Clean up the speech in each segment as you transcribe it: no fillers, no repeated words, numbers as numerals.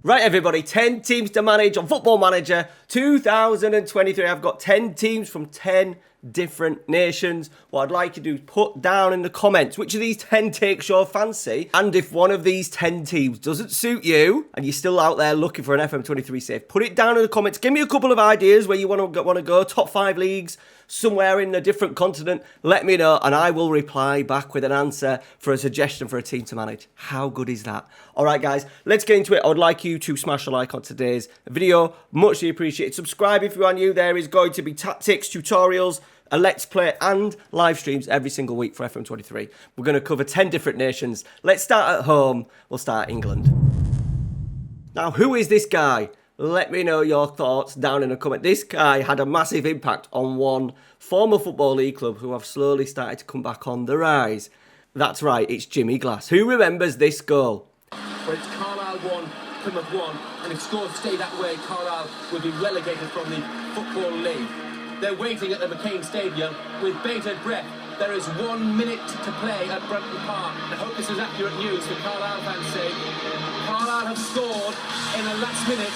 Right, everybody, 10 teams to manage on Football Manager 2023. I've got 10 teams from 10 different nations. What I'd like you to do is put down in the comments which of these 10 takes your fancy. And if one of these 10 teams doesn't suit you and you're still out there looking for an FM23 save, put it down in the comments. Give me a couple of ideas where you want to go. Top 5 leagues, somewhere in a different continent. Let me know and I will reply back with an answer for a suggestion for a team to manage. How good is that? All right, guys, let's get into it. I would like you to smash a like on today's video. Muchly appreciated. Subscribe if you are new. There is going to be tactics, tutorials, a Let's Play and live streams every single week for FM23. We're going to cover 10 different nations. Let's start at home. We'll start at England. Now, who is this guy? Let me know your thoughts down in a comment. This guy had a massive impact on one former Football League club who have slowly started to come back on the rise. That's right, it's Jimmy Glass. Who remembers this goal? But it's Carlisle 1, Plymouth 1, and if scores stay that way, Carlisle will be relegated from the Football League. They're waiting at the McCain Stadium with bated breath. There is 1 minute to play at Brunton Park. I hope this is accurate news for Carlisle fans' sake. Carlisle have scored in the last minute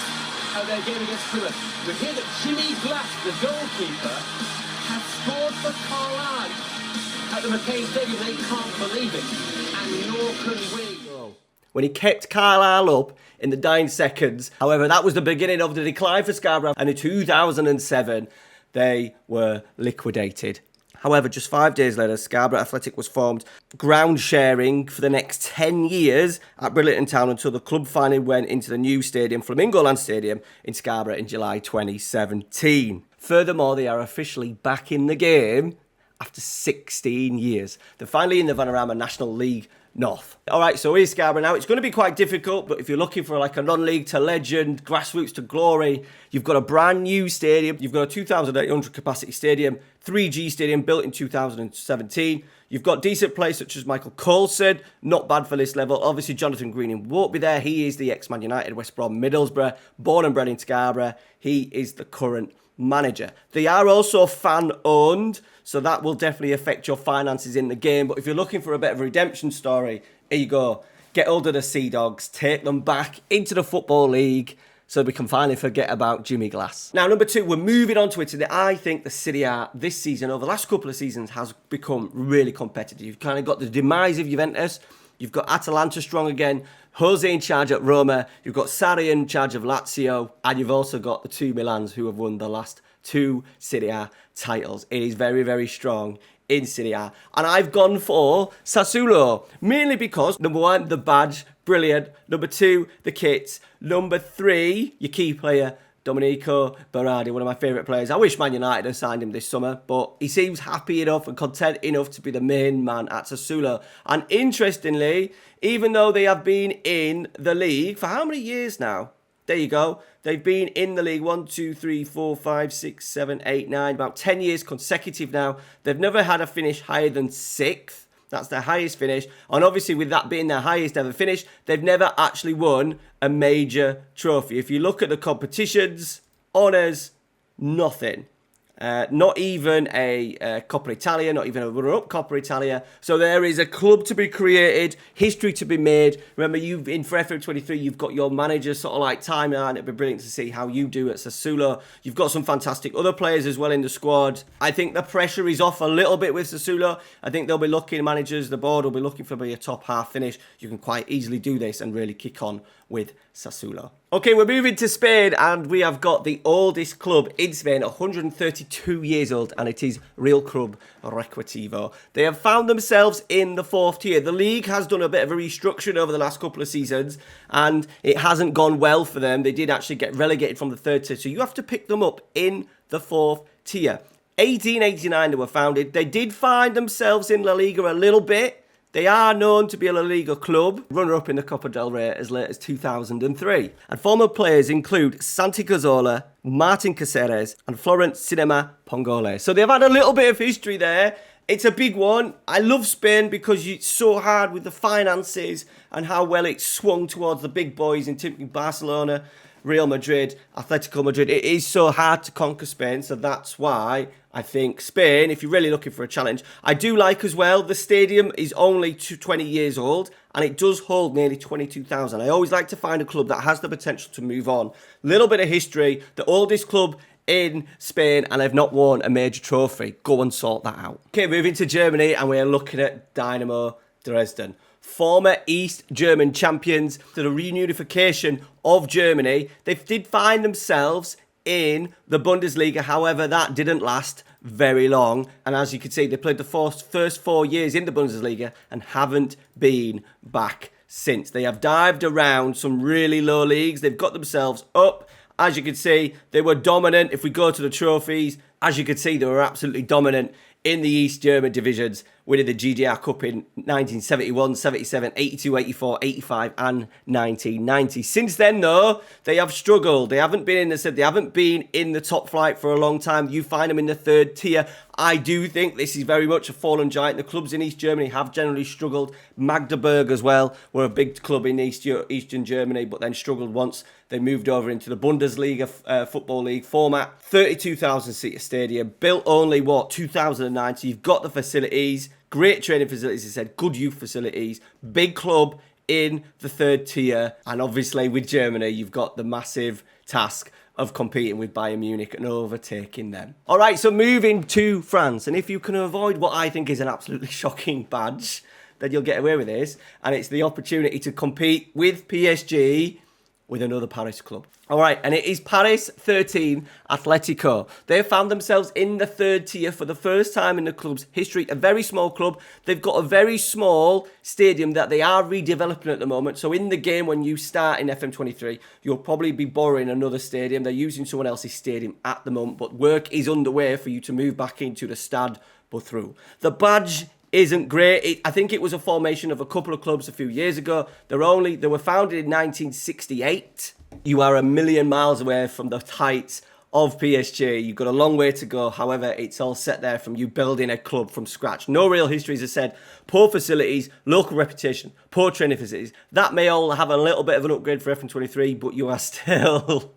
of their game against Plymouth. We hear that Jimmy Glass, the goalkeeper, has scored for Carlisle at the McCain Stadium. They can't believe it, and nor can we. When he kept Carlisle up in the dying seconds. However, that was the beginning of the decline for Scarborough, and in 2007, they were liquidated. However, just 5 days later, Scarborough Athletic was formed, ground sharing for the next 10 years at Bridlington Town until the club finally went into the new stadium, Flamingo Land Stadium, in Scarborough in July 2017. Furthermore, they are officially back in the game after 16 years. They're finally in the Vanarama National League North. All right, so here's Scarborough now. It's going to be quite difficult, but if you're looking for like a non-league to legend, grassroots to glory, you've got a brand new stadium. You've got a 2,800 capacity stadium, 3G stadium built in 2017. You've got decent players such as Michael Coulson, not bad for this level. Obviously, Jonathan Greening won't be there. He is the ex-Man United, West Brom, Middlesbrough, born and bred in Scarborough. He is the current manager. They are also fan-owned, so that will definitely affect your finances in the game. But if you're looking for a bit of a redemption story, here you go. Get hold of the Sea Dogs, take them back into the Football League so we can finally forget about Jimmy Glass. Now, number 2, we're moving on to Italy. I think the Serie A this season, over the last couple of seasons, has become really competitive. You've kind of got the demise of Juventus. You've got Atalanta strong again, Jose in charge at Roma, you've got Sarri in charge of Lazio, and you've also got the 2 Milans who have won the last 2 Serie A titles. It is very, very strong in Serie A. And I've gone for Sassuolo, mainly because, number 1, the badge, brilliant. Number 2, the kits. Number 3, your key player, Domenico Berardi, one of my favourite players. I wish Man United had signed him this summer, but he seems happy enough and content enough to be the main man at Sassuolo. And interestingly, even though they have been in the league for how many years now? There you go. They've been in the league 1, 2, 3, 4, 5, 6, 7, 8, 9, about 10 years consecutive now. They've never had a finish higher than 6th. That's their highest finish. And obviously, with that being their highest ever finish, they've never actually won a major trophy. If you look at the competitions, honours, nothing. Not even a Coppa Italia, not even a runner-up Coppa Italia. So there is a club to be created, history to be made. Remember, you've in for FM23, you've got your manager sort of like timeline. It'd be brilliant to see how you do at Sassuolo. You've got some fantastic other players as well in the squad. I think the pressure is off a little bit with Sassuolo. I think they'll be looking, managers, the board will be looking for a top half finish. You can quite easily do this and really kick on with Sassuolo. Okay, we're moving to Spain and we have got the oldest club in Spain, 132 years old, and it is Real Club Recreativo. They have found themselves in the 4th tier. The league has done a bit of a restructuring over the last couple of seasons and it hasn't gone well for them. They did actually get relegated from the 3rd tier, so you have to pick them up in the 4th tier. 1889 they were founded. They did find themselves in La Liga a little bit. They are known to be a La Liga club, runner-up in the Copa del Rey as late as 2003. And former players include Santi Cazorla, Martin Caceres, and Florent Cinema Pongole. So they've had a little bit of history there. It's a big one. I love Spain because it's so hard with the finances and how well it's swung towards the big boys in typically Barcelona, Real Madrid, Atletico Madrid. It is so hard to conquer Spain, so that's why I think Spain, if you're really looking for a challenge, I do like as well, the stadium is only 20 years old and it does hold nearly 22,000. I always like to find a club that has the potential to move on. Little bit of history, the oldest club in Spain and have not won a major trophy. Go and sort that out. Okay, moving to Germany and we're looking at Dynamo Dresden. Former East German champions. To the reunification of Germany, they did find themselves in the Bundesliga. However, that didn't last very long. And as you can see, they played the first 4 years in the Bundesliga and haven't been back since. They have dived around some really low leagues. They've got themselves up. As you can see, they were dominant. If we go to the trophies, as you can see, they were absolutely dominant in the East German divisions, winning the GDR Cup in 1971, 77, 82, 84, 85 and 1990. Since then, though, they have struggled. They haven't been in the top flight for a long time. You find them in the third tier. I do think this is very much a fallen giant. The clubs in East Germany have generally struggled. Magdeburg as well were a big club in Eastern Germany, but then struggled once they moved over into the Bundesliga Football League format. 32,000-seater stadium, built only, 2009, so you've got the facilities, great training facilities, I said, good youth facilities, big club in the third tier, and obviously with Germany, you've got the massive task of competing with Bayern Munich and overtaking them. All right, so moving to France, and if you can avoid what I think is an absolutely shocking badge, then you'll get away with this, and it's the opportunity to compete with PSG with another Paris club. All right, and it is Paris 13 Atletico. They found themselves in the third tier for the first time in the club's history. A very small club. They've got a very small stadium that they are redeveloping at the moment. So in the game, when you start in FM23, you'll probably be borrowing another stadium. They're using someone else's stadium at the moment, but work is underway for you to move back into the Stade Bothroul. The badge isn't great. I think it was a formation of a couple of clubs a few years ago. They were founded in 1968. You are a million miles away from the heights of PSG. You've got a long way to go. However, it's all set there from you building a club from scratch. No real history, as I said. Poor facilities, local reputation, poor training facilities. That may all have a little bit of an upgrade for FM23, but you are still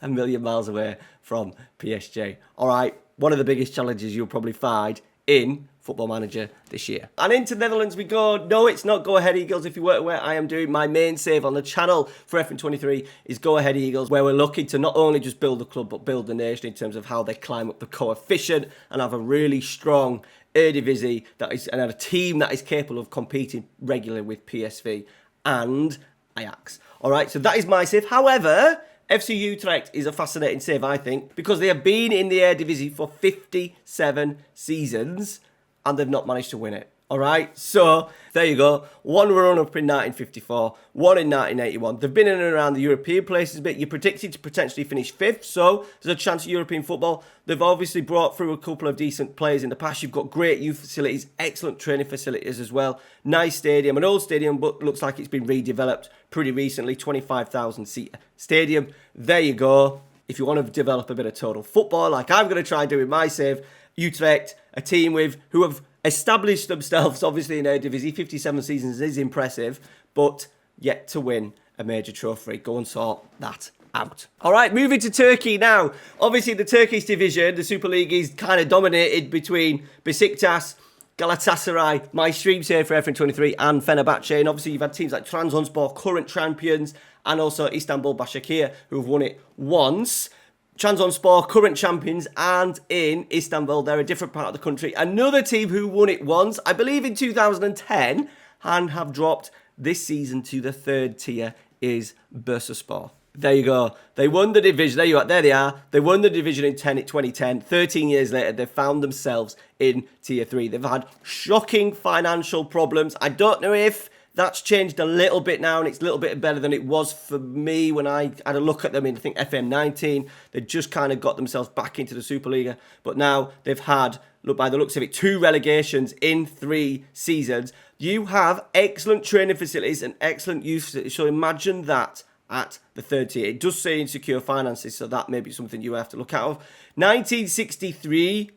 a million miles away from PSG. All right, one of the biggest challenges you'll probably find in Football Manager this year. And into the Netherlands we go. No, it's not Go Ahead Eagles. If you weren't aware, I am doing my main save on the channel for FM23 is Go Ahead Eagles, where we're looking to not only just build the club, but build the nation in terms of how they climb up the coefficient and have a really strong Eredivisie and a team that is capable of competing regularly with PSV and Ajax. All right, so that is my save. However, FC Utrecht is a fascinating save, I think, because they have been in the Eredivisie for 57 seasons and they've not managed to win it. All right, so there you go. One run-up in 1954, one in 1981. They've been in and around the European places a bit. You're predicted to potentially finish 5th, so there's a chance of European football. They've obviously brought through a couple of decent players in the past. You've got great youth facilities, excellent training facilities as well. Nice stadium, an old stadium, but looks like it's been redeveloped pretty recently. 25,000-seat stadium. There you go. If you want to develop a bit of total football, like I'm going to try and do in my save, Utrecht, a team who have established themselves, obviously, in Eredivisie. 57 seasons is impressive, but yet to win a major trophy. Go and sort that out. All right, moving to Turkey now. Obviously, the Turkish division, the Super League, is kind of dominated between Besiktas, Galatasaray, my streams here for FM23, and Fenerbahce. And obviously, you've had teams like Trabzonspor, current champions, and also Istanbul Başakşehir, who have won it once. Trabzonspor, current champions, and in Istanbul, they're a different part of the country. Another team who won it once, I believe in 2010, and have dropped this season to the third tier is Bursaspor. There you go. They won the division. There they are. They won the division in 2010. 13 years later, they found themselves in tier 3. They've had shocking financial problems. I don't know if that's changed a little bit now, and it's a little bit better than it was for me when I had a look at them in, I think, FM19. They just kind of got themselves back into the Superliga. But now they've had, by the looks of it, 2 relegations in 3 seasons. You have excellent training facilities and excellent youth facilities. So imagine that at the third tier. It does say insecure finances, so that may be something you have to look out of. 1963,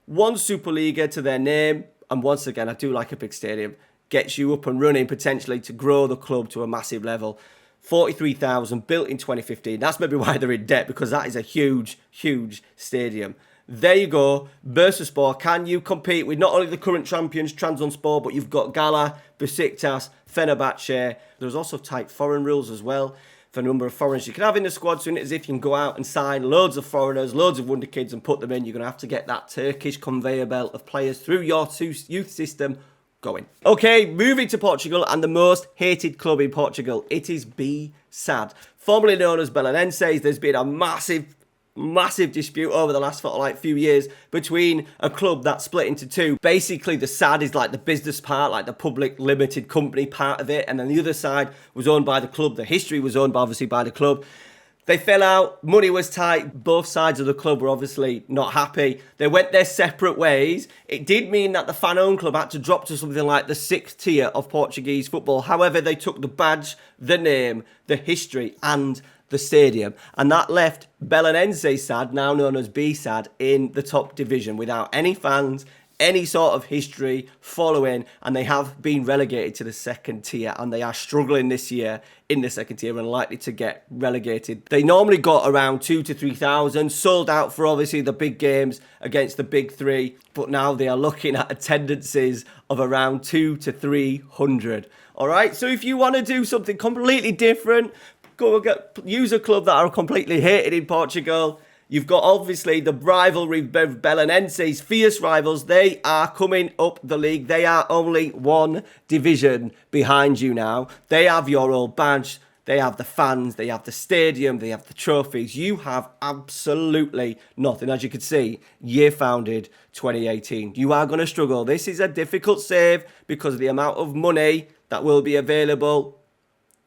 1 Superliga to their name. And once again, I do like a big stadium. Gets you up and running potentially to grow the club to a massive level. 43,000, built in 2015. That's maybe why they're in debt, because that is a huge, huge stadium. There you go, Bursaspor. Can you compete with not only the current champions, Trabzonspor, but you've got Gala, Besiktas, Fenerbahce. There's also tight foreign rules as well for the number of foreigners you can have in the squad. So it's as if you can go out and sign loads of foreigners, loads of wonder kids and put them in. You're going to have to get that Turkish conveyor belt of players through your youth system going. Okay, moving to Portugal and the most hated club in Portugal. It is BSAD. Formerly known as Belenenses, there's been a massive dispute over the last few years between a club that's split into two. Basically, the SAD is like the business part, like the public limited company part of it, and then the other side was owned by the club. The history was owned obviously by the club. They fell out, money was tight, both sides of the club were obviously not happy. They went their separate ways. It did mean that the fan-owned club had to drop to something like the 6th tier of Portuguese football. However, they took the badge, the name, the history and the stadium. And that left Belenenses SAD, now known as BSAD, in the top division without any fans, any sort of history following, and they have been relegated to the 2nd tier, and they are struggling this year in the 2nd tier and likely to get relegated. They normally got around 2,000 to 3,000, sold out for obviously the big games against the big three, but now they are looking at attendances of around 200 to 300. All right, so if you want to do something completely different, use a club that are completely hated in Portugal. You've got obviously the rivalry of Belenenses, fierce rivals. They are coming up the league. They are only one division behind you now. They have your old badge. They have the fans. They have the stadium. They have the trophies. You have absolutely nothing. As you can see, year founded 2018. You are going to struggle. This is a difficult save because of the amount of money that will be available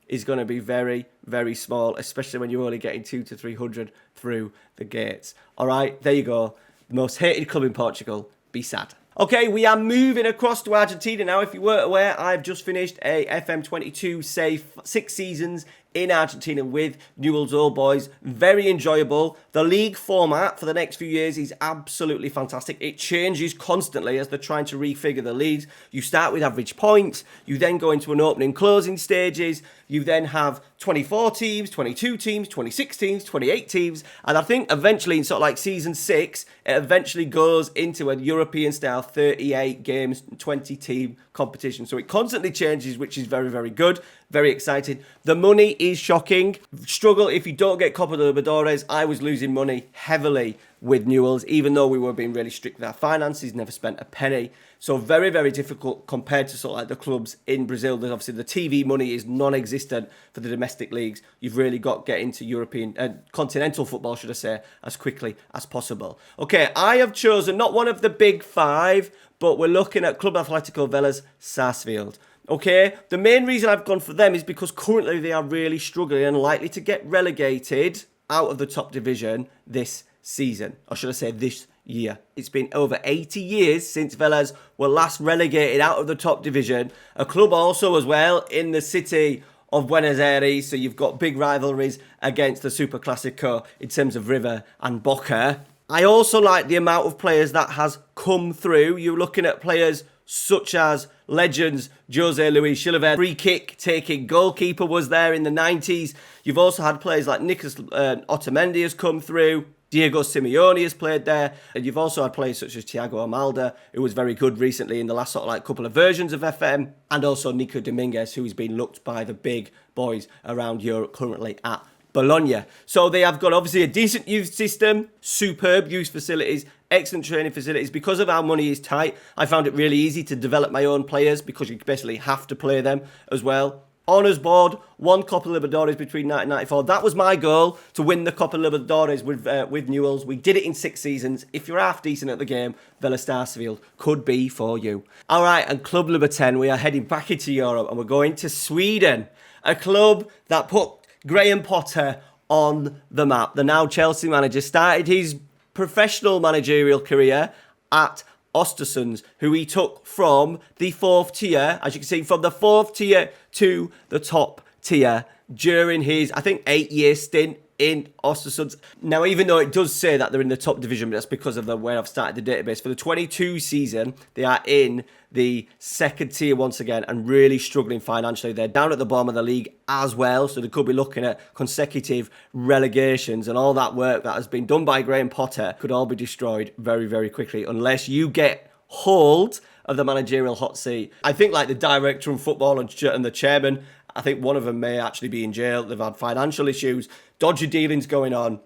is going to be very, very small, especially when you're only getting 200 to 300 through the gates. All right, there you go. The most hated club in Portugal, BSAD. Okay, we are moving across to Argentina now. If you weren't aware, I've just finished a FM23 safe 6 seasons in Argentina with Newell's Old Boys. Very enjoyable. The league format for the next few years is absolutely fantastic. It changes constantly as they're trying to refigure the leagues. You start with average points. You then go into an opening closing stages. You then have 24 teams, 22 teams, 26 teams, 28 teams. And I think eventually in sort of like season 6, it eventually goes into a European style 38 games, 20 team competition. So it constantly changes, which is very, very good. Very excited. The money is shocking. Struggle if you don't get Copa Libertadores. I was losing money heavily with Newell's, even though we were being really strict with our finances, never spent a penny. So very, very difficult compared to sort of like the clubs in Brazil. There's obviously the TV money is non-existent for the domestic leagues. You've really got to get into European, continental football, should I say, as quickly as possible. Okay, I have chosen not one of the big 5, but we're looking at Club Atletico Velez Sarsfield. Okay, the main reason I've gone for them is because currently they are really struggling and likely to get relegated out of the top division this season. Or should I say this year. It's been over 80 years since Velez were last relegated out of the top division. A club also as well in the city of Buenos Aires. So you've got big rivalries against the Super Clasico in terms of River and Boca. I also like the amount of players that has come through. You're looking at players such as legends Jose Luis Chilavert, free kick taking goalkeeper was there in the 90s. You've also had players like Nicolas Otamendi has come through. Diego Simeone has played there. And you've also had players such as Thiago Almada, who was very good recently in the last sort of like couple of versions of FM. And also Nico Dominguez, who has been looked by the big boys around Europe currently at Bologna. So they have got obviously a decent youth system, superb youth facilities, excellent training facilities. Because of how money is tight, I found it really easy to develop my own players because you basically have to play them as well. Honours board, won Copa Libertadores between 1994. That was my goal, to win the Copa Libertadores with Newell's. We did it in 6 seasons. If you're half decent at the game, Velez Sarsfield could be for you. All right, and Club number 10, we are heading back into Europe and we're going to Sweden. A club that put Graham Potter on the map. The now Chelsea manager started his professional managerial career at Ostersunds, who he took from the 4th tier, as you can see, from the 4th tier to the top tier during his, I think, 8-year stint in Ostersunds. Now, even though it does say that they're in the top division, but that's because of the way I've started the database. For the 22 season, they are in the second tier once again and really struggling financially. They're down at the bottom of the league as well, so they could be looking at consecutive relegations, and all that work that has been done by Graham Potter could all be destroyed very, very quickly unless you get hold of the managerial hot seat. I think like the director of football and the chairman, I think one of them may actually be in jail. They've had financial issues, dodgy dealings going on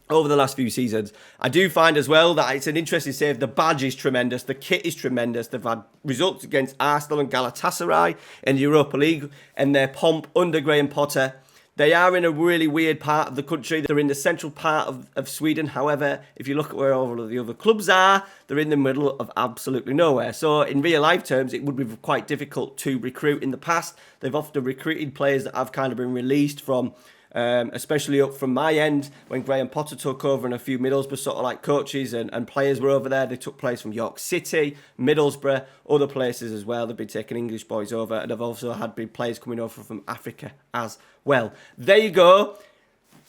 over the last few seasons. I do find as well that it's an interesting save. The badge is tremendous. The kit is tremendous. They've had results against Arsenal and Galatasaray in the Europa League, and their pomp under Graham Potter. They are in a really weird part of the country. They're in the central part of Sweden. However, if you look at where all of the other clubs are, they're in the middle of absolutely nowhere. So in real life terms, it would be quite difficult to recruit. In the past, they've often recruited players that have kind of been released from, especially up from my end, when Graham Potter took over and a few Middlesbrough sort of like coaches and players were over there. They took players from York City, Middlesbrough, other places as well. They've been taking English boys over, and they've also had big players coming over from Africa as well. There you go.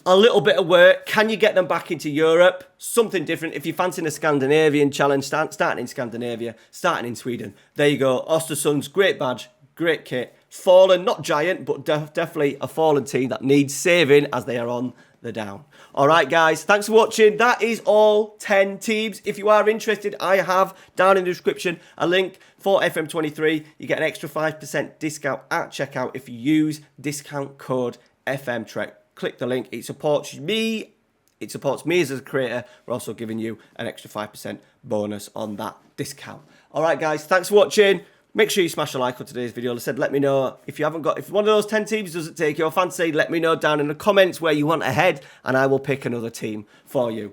A little bit of work. Can you get them back into Europe? Something different. If you're fancying a Scandinavian challenge, starting in Scandinavia, starting in Sweden. There you go. Ostersunds, great badge, great kit. Fallen, not giant, but definitely a fallen team that needs saving as they are on the down. All right, guys, thanks for watching. That is all 10 teams. If you are interested, I have down in the description a link for FM23. You get an extra 5% discount at checkout if you use discount code FM23. Click the link. It supports me. It supports me as a creator. We're also giving you an extra 5% bonus on that discount. All right, guys, thanks for watching. Make sure you smash a like on today's video. Like I said, let me know if one of those 10 teams doesn't take your fancy. Let me know down in the comments where you want ahead, and I will pick another team for you.